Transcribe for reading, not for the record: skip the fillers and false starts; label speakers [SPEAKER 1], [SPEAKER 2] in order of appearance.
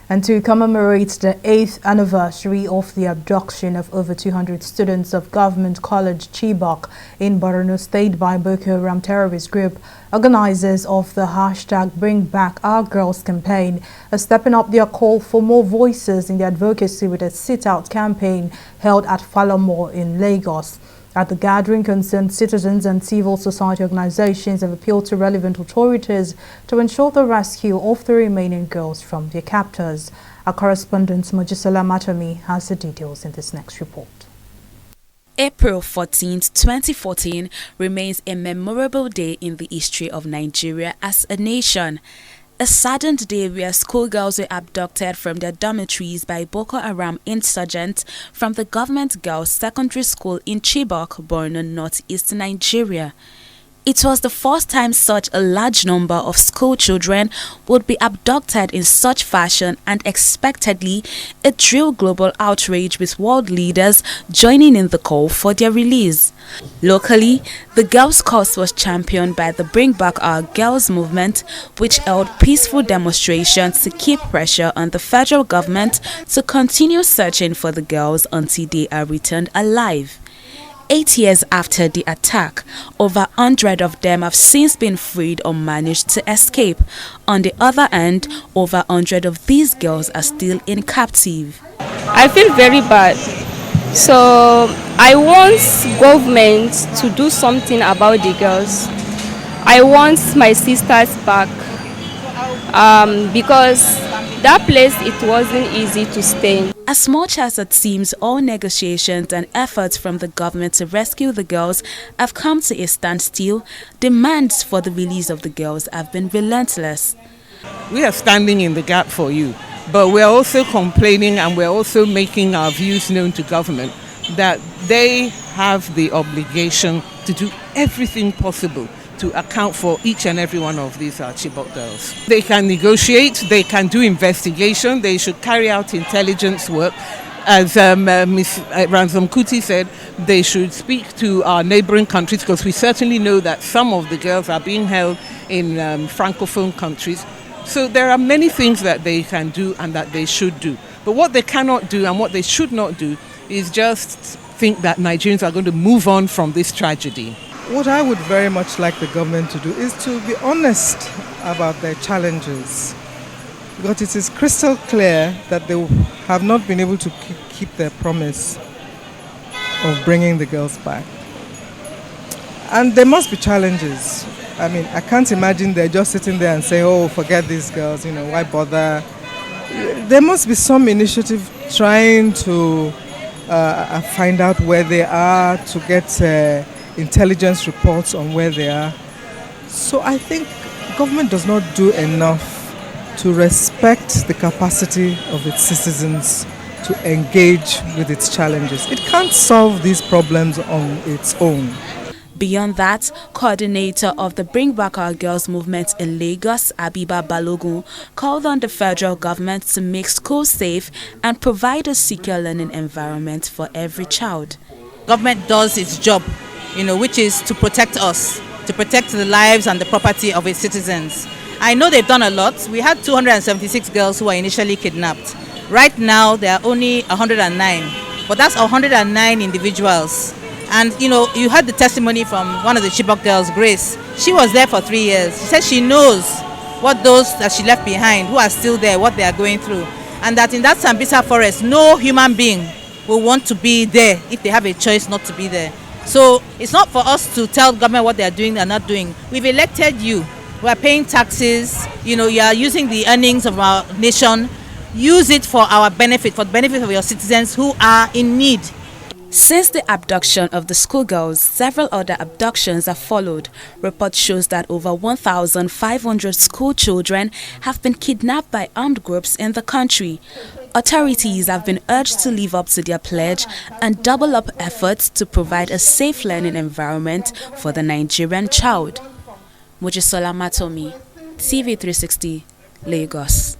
[SPEAKER 1] And to commemorate the 8th anniversary of the abduction of over 200 students of Government College Chibok in Borno State by Boko Haram terrorist group, organizers of the hashtag Bring Back Our Girls campaign are stepping up their call for more voices in the advocacy with a sit-out campaign held at Falamo in Lagos. At the gathering, concerned citizens and civil society organizations have appealed to relevant authorities to ensure the rescue of the remaining girls from their captors. Our correspondent Mojisola Matomi has the details in this next report.
[SPEAKER 2] April 14, 2014 remains a memorable day in the history of Nigeria as a nation. A saddened day where schoolgirls were abducted from their dormitories by Boko Haram insurgents from the government girls' secondary school in Chibok, Borno, northeast Nigeria. It was the first time such a large number of school children would be abducted in such fashion, and expectedly it drew global outrage with world leaders joining in the call for their release. Locally, the girls' cause was championed by the Bring Back Our Girls movement, which held peaceful demonstrations to keep pressure on the federal government to continue searching for the girls until they are returned alive. 8 years after the attack, over 100 of them have since been freed or managed to escape. On the other hand, over 100 of these girls are still in captive.
[SPEAKER 3] I feel very bad. So I want government to do something about the girls. I want my sisters back because that place, it wasn't easy to stay in.
[SPEAKER 2] As much as it seems all negotiations and efforts from the government to rescue the girls have come to a standstill, demands for the release of the girls have been relentless.
[SPEAKER 4] We are standing in the gap for you, but we're also complaining and we're also making our views known to government that they have the obligation to do everything possible to account for each and every one of these Chibok girls. They can negotiate, they can do investigation, they should carry out intelligence work. As Ms. Ransom Kuti said, they should speak to our neighboring countries, because we certainly know that some of the girls are being held in francophone countries. So there are many things that they can do and that they should do. But what they cannot do and what they should not do is just think that Nigerians are going to move on from this tragedy.
[SPEAKER 5] What I would very much like the government to do is to be honest about their challenges, because it is crystal clear that they have not been able to keep their promise of bringing the girls back. And there must be challenges. I mean, I can't imagine they're just sitting there and say, oh, forget these girls, why bother? There must be some initiative trying to find out where they are, to get intelligence reports on where they are. So I think government does not do enough to respect the capacity of its citizens to engage with its challenges. It can't solve these problems on its own.
[SPEAKER 2] Beyond that, coordinator of the Bring Back Our Girls movement in Lagos, Abiba Balogun, called on the federal government to make schools safe and provide a secure learning environment for every child.
[SPEAKER 6] Government does its job, which is to protect us, to protect the lives and the property of its citizens. I know they've done a lot. We had 276 girls who were initially kidnapped. Right now, there are only 109, but that's 109 individuals. And, you heard the testimony from one of the Chibok girls, Grace. She was there for 3 years. She said she knows what those that she left behind, who are still there, what they are going through. And that in that Sambisa forest, no human being will want to be there if they have a choice not to be there. So it's not for us to tell government what they are doing and not doing. We've elected you. We are paying taxes. You are using the earnings of our nation. Use it for our benefit, for the benefit of your citizens who are in need.
[SPEAKER 2] Since the abduction of the schoolgirls, several other abductions have followed. Report shows that over 1,500 school children have been kidnapped by armed groups in the country. Authorities have been urged to live up to their pledge and double up efforts to provide a safe learning environment for the Nigerian child. Mojisola Matomi, TV360, Lagos.